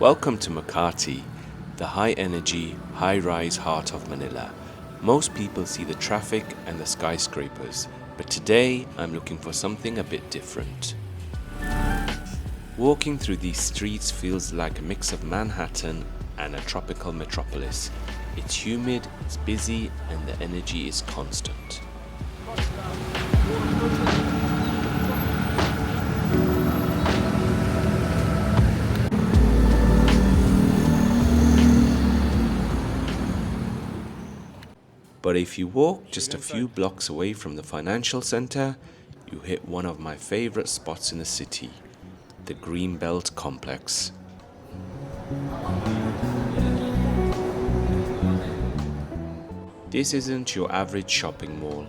Welcome to Makati, the high-energy, high-rise heart of Manila. Most people see the traffic and the skyscrapers, but today I'm looking for something a bit different. Walking through these streets feels like a mix of Manhattan and a tropical metropolis. It's humid, it's busy, and the energy is constant. But if you walk just a few blocks away from the financial center, you hit one of my favorite spots in the city, the Greenbelt complex. This isn't your average shopping mall.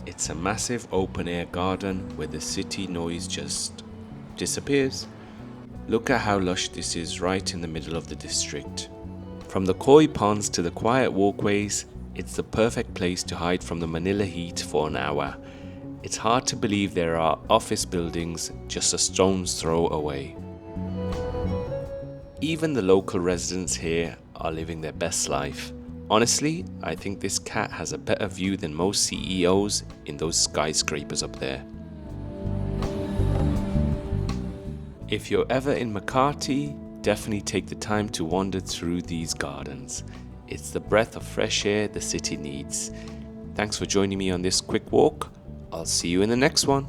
It's a massive open-air garden where the city noise just disappears. Look at how lush this is right in the middle of the district. From the koi ponds to the quiet walkways, it's the perfect place to hide from the Manila heat for an hour. It's hard to believe there are office buildings just a stone's throw away. Even the local residents here are living their best life. Honestly, I think this cat has a better view than most CEOs in those skyscrapers up there. If you're ever in Makati, definitely take the time to wander through these gardens. It's the breath of fresh air the city needs. Thanks for joining me on this quick walk. I'll see you in the next one.